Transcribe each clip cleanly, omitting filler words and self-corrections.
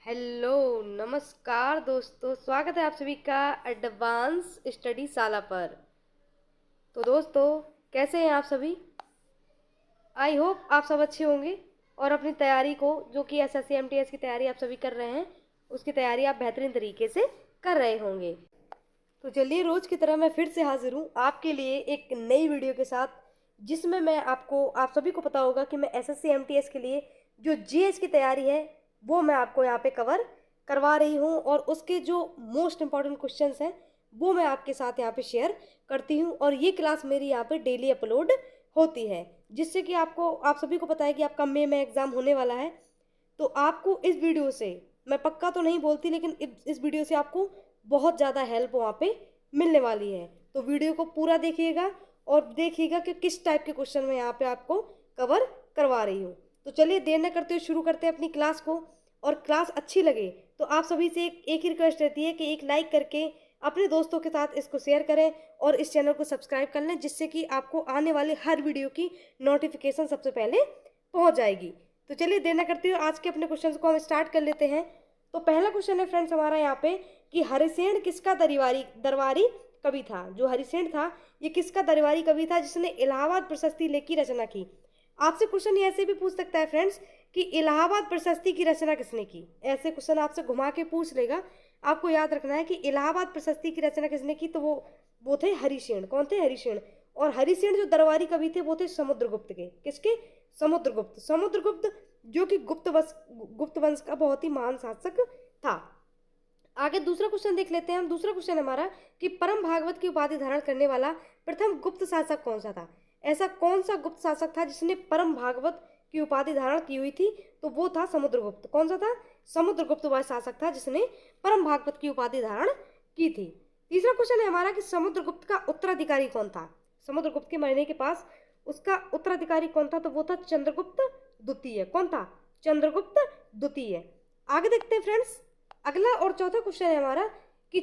Hello नमस्कार दोस्तों, स्वागत है आप सभी का एडवांस स्टडी शाला पर। तो दोस्तों, कैसे हैं आप सभी? आई होप आप सब अच्छे होंगे और अपनी तैयारी को, जो कि एसएससी एमटीएस की तैयारी आप सभी कर रहे हैं, उसकी तैयारी आप बेहतरीन तरीके से कर रहे होंगे। तो चलिए, रोज की तरह मैं फिर से हाजिर हूँ आपके लिए एक नई वीडियो के साथ, जिसमें मैं आप सभी को पता होगा कि मैं एसएससी एमटीएस के लिए जो जीएस की तैयारी है वो मैं आपको यहाँ पे कवर करवा रही हूँ, और उसके जो मोस्ट इम्पॉर्टेंट क्वेश्चंस हैं वो मैं आपके साथ यहाँ पे शेयर करती हूँ। और ये क्लास मेरी यहाँ पे डेली अपलोड होती है, जिससे कि आप सभी को पता है कि आपका मई में एग्ज़ाम होने वाला है। तो आपको इस वीडियो से, मैं पक्का तो नहीं बोलती, लेकिन इस वीडियो से आपको बहुत ज़्यादा हेल्प वहाँ पे मिलने वाली है। तो वीडियो को पूरा देखिएगा और देखिएगा कि किस टाइप के क्वेश्चन मैं यहाँ पे आपको कवर करवा रही हूँ। तो चलिए, देर न करते हुए शुरू करते हैं अपनी क्लास को। और क्लास अच्छी लगे तो आप सभी से एक ही रिक्वेस्ट रहती है कि एक लाइक करके अपने दोस्तों के साथ इसको शेयर करें और इस चैनल को सब्सक्राइब कर लें, जिससे कि आपको आने वाले हर वीडियो की नोटिफिकेशन सबसे पहले पहुंच जाएगी। तो चलिए, देर न करते हुए आज के अपने क्वेश्चंस को हम स्टार्ट कर लेते हैं। तो पहला क्वेश्चन है फ्रेंड्स हमारा यहाँ पे कि हरिसेन किसका दरबारी कवि था। जो हरिसेन था ये किसका दरबारी कवि था जिसने इलाहाबाद प्रशस्ति लेख की रचना की। आपसे क्वेश्चन ऐसे भी पूछ सकता है फ्रेंड्स कि इलाहाबाद प्रशस्ति की रचना किसने की। ऐसे क्वेश्चन आपसे घुमा के पूछ लेगा। आपको याद रखना है कि इलाहाबाद प्रशस्ति की रचना किसने की, तो वो थे हरिसेन। कौन थे? हरिसेन। और हरिसेन जो दरबारी कवि थे वो थे समुद्रगुप्त के। किसके? समुद्रगुप्त जो कि गुप्त वंश का बहुत ही महान शासक था। आगे दूसरा क्वेश्चन देख लेते हैं हम। दूसरा क्वेश्चन हमारा कि परम भागवत की उपाधि धारण करने वाला प्रथम गुप्त शासक कौन सा था। ऐसा कौन सा गुप्त शासक था जिसने परम भागवत की उपाधि धारण की हुई थी, तो वो था समुद्रगुप्त। कौन सा था? समुद्रगुप्त वह शासक था जिसने परम भागवत की उपाधि धारण की थी। तीसरा क्वेश्चन है हमारा कि समुद्रगुप्त का उत्तराधिकारी कौन था। समुद्रगुप्त के मरने के पास उसका उत्तराधिकारी कौन था, तो वो था चंद्रगुप्त द्वितीय। कौन था? चंद्रगुप्त द्वितीय। आगे देखते हैं फ्रेंड्स, अगला और चौथा क्वेश्चन है हमारा कि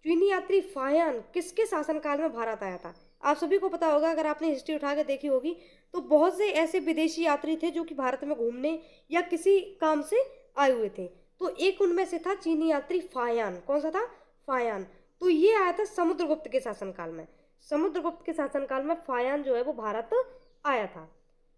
चीनी यात्री फाहियान किसके शासनकाल में भारत आया था। आप सभी को पता होगा, अगर आपने हिस्ट्री उठा के देखी होगी, तो बहुत से ऐसे विदेशी यात्री थे जो कि भारत में घूमने या किसी काम से आए हुए थे। तो एक उनमें से था चीनी यात्री फाहियान। कौन सा था? फाहियान। तो ये आया था समुद्रगुप्त के शासनकाल में। समुद्रगुप्त के शासनकाल में फाहियान जो है वो भारत आया था।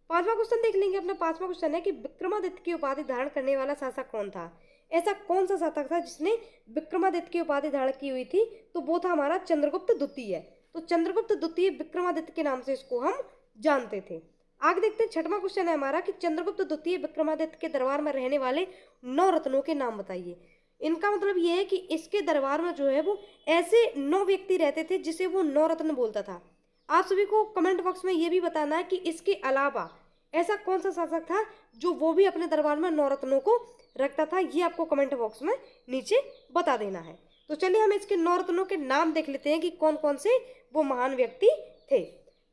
पांचवा क्वेश्चन देख लेंगे अपना। पांचवा क्वेश्चन है कि विक्रमादित्य की उपाधि धारण करने वाला शासक कौन था। ऐसा कौन सा शासक था जिसने विक्रमादित्य की उपाधि धारण की हुई थी, तो वो था हमारा चंद्रगुप्त द्वितीय। तो चंद्रगुप्त द्वितीय विक्रमादित्य के नाम से इसको हम जानते थे। आगे देखते हैं, छठवां क्वेश्चन है हमारा कि चंद्रगुप्त द्वितीय विक्रमादित्य के दरबार में रहने वाले 9 रत्नों के नाम बताइए। इनका मतलब ये है कि इसके दरबार में जो है वो ऐसे 9 व्यक्ति रहते थे जिसे वो 9 रत्न बोलता था। आप सभी को कमेंट बॉक्स में ये भी बताना है कि इसके अलावा ऐसा कौन सा शासक था जो वो भी अपने दरबार में 9 रत्नों को रखता था। ये आपको कमेंट बॉक्स में नीचे बता देना है। तो चलिए, हम इसके 9 रत्नों के नाम देख लेते हैं कि कौन कौन से वो महान व्यक्ति थे।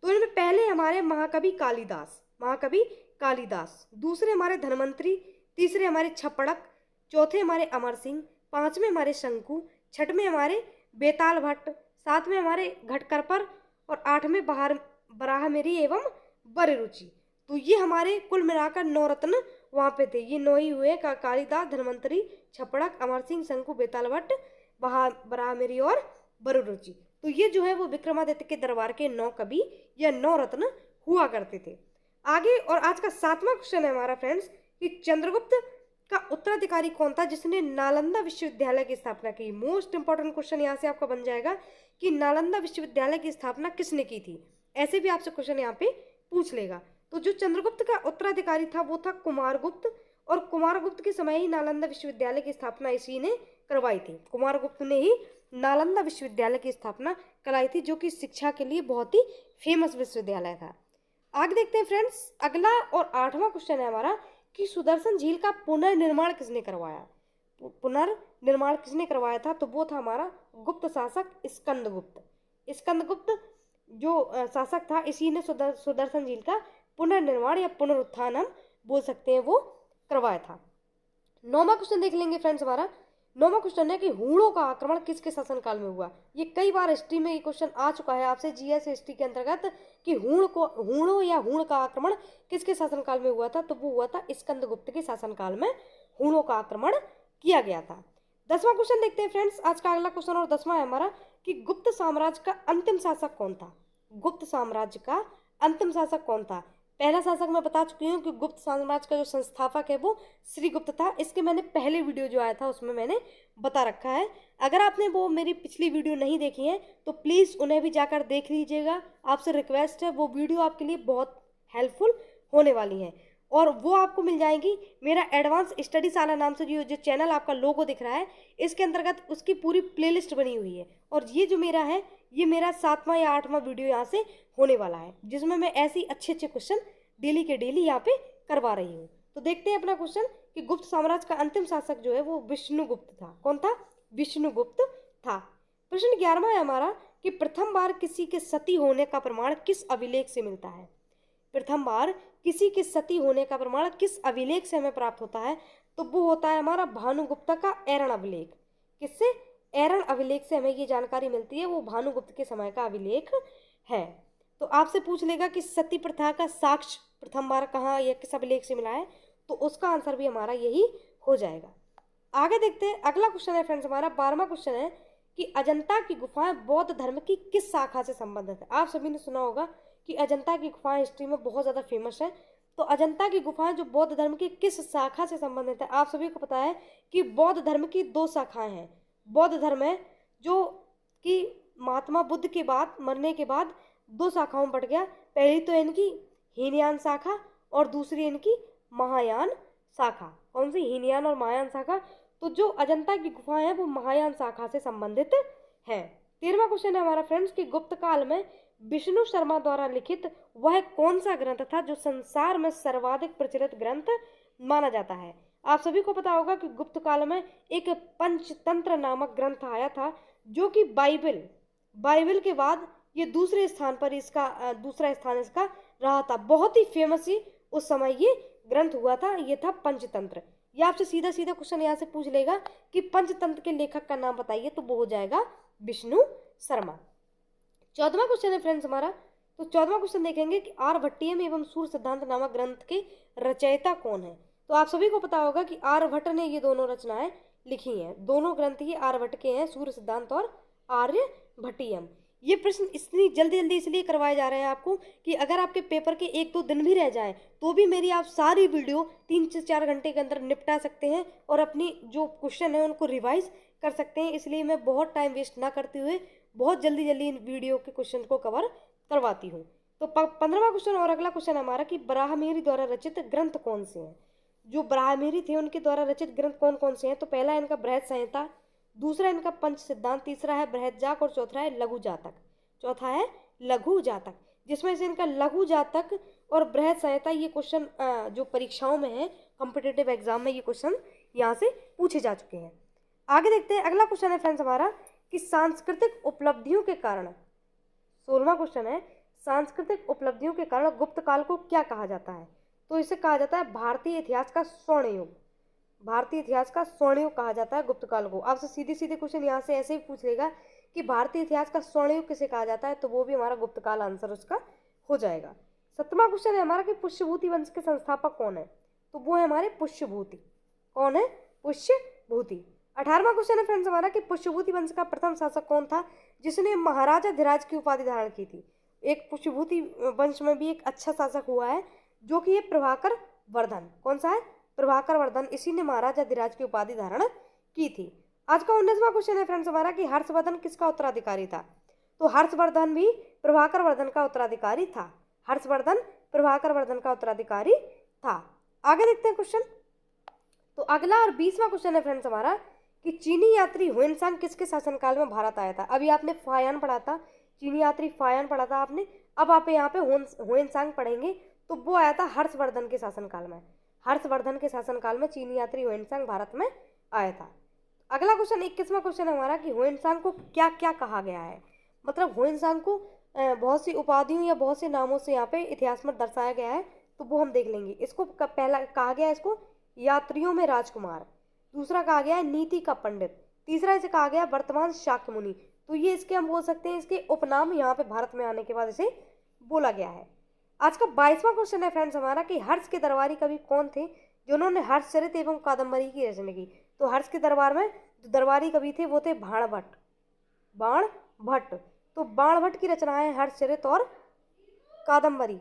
तो इनमें पहले हमारे महाकवि कालिदास, दूसरे हमारे धनवंतरी, तीसरे हमारे छपड़क, चौथे हमारे अमर सिंह, पांचवें हमारे शंकु, छठवें हमारे बेताल भट्ट, सातवें हमारे घटकरपर और आठवें बराहमिरी एवं बररुचि। तो ये हमारे कुल मिलाकर 9 रत्न वहाँ पे थे। ये 9 ही हुए का कालिदास, धनवंतरी, छपड़क, अमर सिंह, शंकु, बेताल भट्ट, बराहमिरी और बररुचि। तो ये जो है वो विक्रमादित्य के दरबार के 9 कवि या 9 रत्न हुआ करते थे। आगे और आज का 7वां क्वेश्चन है हमारा फ्रेंड्स कि चंद्रगुप्त का उत्तराधिकारी कौन था जिसने नालंदा विश्वविद्यालय की स्थापना की। मोस्ट इंपॉर्टेंट क्वेश्चन यहाँ से आपका बन जाएगा कि नालंदा विश्वविद्यालय की स्थापना किसने की थी। ऐसे भी आपसे क्वेश्चन यहाँ पे पूछ लेगा। तो जो चंद्रगुप्त का उत्तराधिकारी था वो था कुमारगुप्त, और कुमारगुप्त के समय ही नालंदा विश्वविद्यालय की स्थापना इसी ने करवाई थी। कुमारगुप्त ने ही नालंदा विश्वविद्यालय की स्थापना कराई थी, जो कि शिक्षा के लिए बहुत ही फेमस विश्वविद्यालय था। आगे देखते हैं फ्रेंड्स, अगला और 8वां क्वेश्चन है हमारा कि सुदर्शन झील का पुनर्निर्माण किसने करवाया। पुनर्निर्माण किसने करवाया था, तो वो था हमारा गुप्त शासक स्कंदगुप्त जो शासक था, इसी ने सुदर्शन झील का पुनर्निर्माण या पुनरुत्थान हम बोल सकते हैं वो करवाया था। 9वां क्वेश्चन देख लेंगे फ्रेंड्स हमारा। 9वां क्वेश्चन है कि हूणों का आक्रमण किसके शासनकाल में हुआ। ये कई बार हिस्ट्री में ये क्वेश्चन आ चुका है आपसे जीएस हिस्ट्री के अंतर्गत कि हूणों या हूण का आक्रमण किसके शासनकाल में हुआ था, तो वो हुआ था स्कंदगुप्त के शासनकाल में हूणों का आक्रमण किया गया था। 10वां क्वेश्चन देखते हैं फ्रेंड्स, आज का अगला क्वेश्चन और 10वां है हमारा कि गुप्त साम्राज्य का अंतिम शासक कौन था। गुप्त साम्राज्य का अंतिम शासक कौन था। पहला शासक मैं बता चुकी हूँ कि गुप्त साम्राज्य का जो संस्थापक है वो श्रीगुप्त था। इसके मैंने पहले वीडियो जो आया था उसमें मैंने बता रखा है। अगर आपने वो मेरी पिछली वीडियो नहीं देखी है तो प्लीज़ उन्हें भी जाकर देख लीजिएगा, आपसे रिक्वेस्ट है, वो वीडियो आपके लिए बहुत हेल्पफुल होने वाली है और वो आपको मिल जाएगी मेरा एडवांस स्टडी साला नाम से जो चैनल आपका लोगो दिख रहा है, इसके अंतर्गत उसकी पूरी प्लेलिस्ट बनी हुई है। और ये जो मेरा है, ये मेरा 7वां या 8वां वीडियो यहाँ से होने वाला है, जिसमें मैं ऐसे अच्छे अच्छे क्वेश्चन डेली के डेली यहाँ पे करवा रही हूँ। तो देखते हैं अपना क्वेश्चन कि गुप्त साम्राज्य का अंतिम शासक जो है वो विष्णुगुप्त था। कौन था? विष्णुगुप्त था। प्रश्न 11वां है हमारा कि प्रथम बार किसी के सती होने का प्रमाण किस अभिलेख से मिलता है। प्रथम बार किसी के सती होने का प्रमाण किस अभिलेख से हमें प्राप्त होता है, तो वो होता है हमारा भानुगुप्त का ऐरण अभिलेख। किससे? ऐरण अभिलेख से हमें ये जानकारी मिलती है, वो भानुगुप्त के समय का अभिलेख है। तो आपसे पूछ लेगा कि सती प्रथा का साक्ष्य प्रथम बार कहाँ या किस अभिलेख से मिला है, तो उसका आंसर भी हमारा यही हो जाएगा। आगे देखते हैं, अगला क्वेश्चन है फ्रेंड्स हमारा 12वां क्वेश्चन है कि अजंता की गुफाएं बौद्ध धर्म की किस शाखा से संबंधित है। आप सभी ने सुना होगा कि अजंता की गुफाएं हिस्ट्री में बहुत ज़्यादा फेमस है। तो अजंता की गुफाएं जो बौद्ध धर्म की किस शाखा से संबंधित है, आप सभी को पता है कि बौद्ध धर्म की 2 शाखाएं हैं। बौद्ध धर्म है जो कि महात्मा बुद्ध के बाद मरने के बाद 2 शाखाओं में बट गया। पहली तो इनकी हीनयान शाखा और दूसरी इनकी महायान शाखा। कौन सी? हीनयान और महायान शाखा। तो जो अजंता की गुफाएं हैं वो महायान शाखा से संबंधित है। 13वां क्वेश्चन है हमारा फ्रेंड्स कि गुप्त काल में विष्णु शर्मा द्वारा लिखित वह कौन सा ग्रंथ था जो संसार में सर्वाधिक प्रचलित ग्रंथ माना जाता है। आप सभी को पता होगा कि गुप्त काल में एक पंचतंत्र नामक ग्रंथ आया था, जो कि बाइबल के बाद ये दूसरे स्थान पर दूसरा स्थान इसका रहा था। बहुत ही फेमस ही उस समय ये ग्रंथ हुआ था, ये था पंचतंत्र। ये आपसे सीधा सीधा क्वेश्चन यहाँ से पूछ लेगा कि पंचतंत्र के लेखक का नाम बताइए, तो वो हो जाएगा विष्णु शर्मा। 14वां क्वेश्चन है फ्रेंड्स हमारा, तो 14वां क्वेश्चन देखेंगे कि आर्यभट्टीयम एवं सूर्य सिद्धांत नामक ग्रंथ के रचयिता कौन है। तो आप सभी को पता होगा कि आर्यभट्ट ने ये दोनों रचनाएं लिखी हैं। दोनों ग्रंथ ही आर्यभट्ट के हैं, सूर्य सिद्धांत और आर्यभट्टीयम। ये प्रश्न इतनी जल्दी जल्दी इसलिए करवाए जा रहे हैं आपको कि अगर आपके पेपर के 1-2 दिन भी रह जाएं तो भी मेरी आप सारी वीडियो 3 से 4 घंटे के अंदर निपटा सकते हैं और अपनी जो क्वेश्चन है उनको रिवाइज कर सकते हैं। इसलिए मैं बहुत टाइम वेस्ट ना करते हुए बहुत जल्दी जल्दी इन वीडियो के क्वेश्चन को कवर करवाती हूँ। तो 15वां क्वेश्चन और अगला क्वेश्चन हमारा कि बराहमिहिर द्वारा रचित ग्रंथ कौन से हैं। जो बराहमिहिर थे उनके द्वारा रचित ग्रंथ कौन कौन से हैं, तो पहला इनका बृहद संहिता, दूसरा इनका पंच सिद्धांत, तीसरा है बृहद जातक और चौथा है लघु जातक। चौथा है लघु जातक, जिसमें से इनका लघु जातक और बृहद संहिता ये क्वेश्चन जो परीक्षाओं में है, कॉम्पिटिटिव एग्जाम में ये क्वेश्चन यहाँ से पूछे जा चुके हैं। आगे देखते हैं, अगला क्वेश्चन है फ्रेंड्स हमारा कि सांस्कृतिक उपलब्धियों के कारण, 16वां क्वेश्चन है, सांस्कृतिक उपलब्धियों के कारण गुप्त काल को क्या कहा जाता है। तो इसे कहा जाता है भारतीय इतिहास का स्वर्ण युग। भारतीय इतिहास का स्वर्ण युग कहा जाता है गुप्त काल को। आपसे सीधे सीधे क्वेश्चन यहाँ से ऐसे ही पूछ लेगा कि भारतीय इतिहास का स्वर्ण युग किसे कहा जाता है, तो वो भी हमारा गुप्त काल आंसर उसका हो जाएगा। 7वां क्वेश्चन है हमारा कि पुष्यभूति वंश के संस्थापक कौन है, तो वो है हमारे पुष्यभूति। कौन है? पुष्यभूति। 18वां क्वेश्चन है फ्रेंड्स हमारा कि पुष्यभूति वंश का प्रथम शासक कौन था जिसने महाराजा धीराज की उपाधि धारण की थी। एक पुष्यभूति वंश में भी एक अच्छा शासक हुआ है जो कि ये प्रभाकर वर्धन। कौन सा है? प्रभाकर वर्धन। इसी ने महाराजा धीराज की उपाधि धारण की थी। आज का 19वां क्वेश्चन है फ्रेंड्स हमारा कि हर्षवर्धन किसका उत्तराधिकारी था, तो हर्षवर्धन भी प्रभाकर वर्धन का उत्तराधिकारी था। हर्षवर्धन प्रभाकर वर्धन का उत्तराधिकारी था। आगे देखते हैं क्वेश्चन। तो अगला और 20वां क्वेश्चन है फ्रेंड्स हमारा कि चीनी यात्री ह्वेनसांग किसके शासनकाल में भारत आया था। अभी आपने फायान पढ़ा था, चीनी यात्री फायान पढ़ा था आपने, अब आप यहाँ पे ह्वेनसांग पढ़ेंगे, तो वो आया था हर्षवर्धन के शासनकाल में। हर्षवर्धन के शासनकाल में चीनी यात्री ह्वेनसांग भारत में आया था। अगला क्वेश्चन 21वां क्वेश्चन है हमारा कि ह्वेनसांग को क्या क्या कहा गया है। मतलब ह्वेनसांग को बहुत सी उपाधियों या बहुत से नामों से यहाँ पे इतिहास में दर्शाया गया है, तो वो हम देख लेंगे। इसको पहला कहा गया है इसको यात्रियों में राजकुमार, दूसरा कहा गया है नीति का पंडित, तीसरा इसे कहा गया वर्तमान शाक्य मुनि। तो ये इसके हम बोल सकते हैं इसके उपनाम यहाँ पे भारत में आने के बाद इसे बोला गया है। आज का 22वां क्वेश्चन है फ्रेंड्स हमारा कि हर्ष के दरबारी कवि कौन थे जिन्होंने हर्षचरित एवं कादम्बरी की रचना की। तो हर्ष के दरबार में जो दरबारी कवि थे वो थे बाणभट्ट। तो बाणभट्ट की रचनाएं हर्षचरित और कादम्बरी।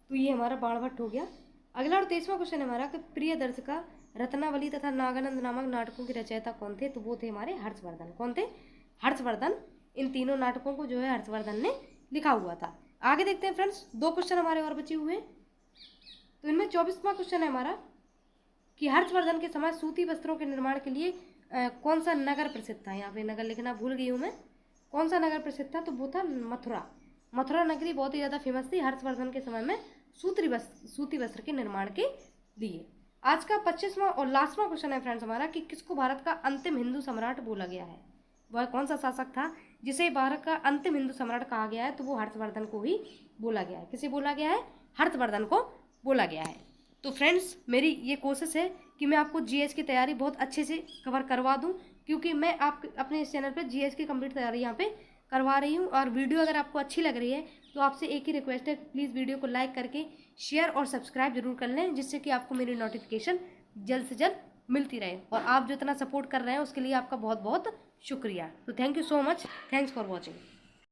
तो ये हमारा बाणभट्ट हो गया। अगला और 23वां क्वेश्चन है हमारा कि प्रिय दर्शका रत्नावली तथा नागानंद नामक नाटकों के रचयिता कौन थे? तो वो थे हमारे हर्षवर्धन। कौन थे? हर्षवर्धन। इन तीनों नाटकों को जो है हर्षवर्धन ने लिखा हुआ था। आगे देखते हैं फ्रेंड्स, 2 क्वेश्चन हमारे और बचे हुए। तो इनमें 24वां क्वेश्चन है हमारा कि हर्षवर्धन के समय सूती वस्त्रों के निर्माण के लिए कौन सा नगर प्रसिद्ध था? यहाँ पे नगर लिखना भूल गई हूँ मैं। कौन सा नगर प्रसिद्ध था? तो वो था मथुरा। मथुरा नगरी बहुत ही ज़्यादा फेमस थी हर्षवर्धन के समय में सूती वस्त्र के निर्माण के लिए। आज का 25वां और लास्टवां क्वेश्चन है फ्रेंड्स हमारा कि किसको भारत का अंतिम हिंदू सम्राट बोला गया है? वह कौन सा शासक था जिसे भारत का अंतिम हिंदू सम्राट कहा गया है? तो वो हर्षवर्धन को ही बोला गया है। किसे बोला गया है? हर्षवर्धन को बोला गया है। तो फ्रेंड्स मेरी ये कोशिश है कि मैं आपको जीएस की तैयारी बहुत अच्छे से कवर करवा दूं, क्योंकि मैं आप अपने इस चैनल पे जीएस की कंप्लीट तैयारी यहाँ पे करवा रही हूँ। और वीडियो अगर आपको अच्छी लग रही है तो आपसे एक ही रिक्वेस्ट है, प्लीज़ वीडियो को लाइक करके शेयर और सब्सक्राइब जरूर कर लें, जिससे कि आपको मेरी नोटिफिकेशन जल्द से जल्द मिलती रहे। और आप जो इतना सपोर्ट कर रहे हैं उसके लिए आपका बहुत बहुत शुक्रिया। तो thank you so much. Thanks for watching.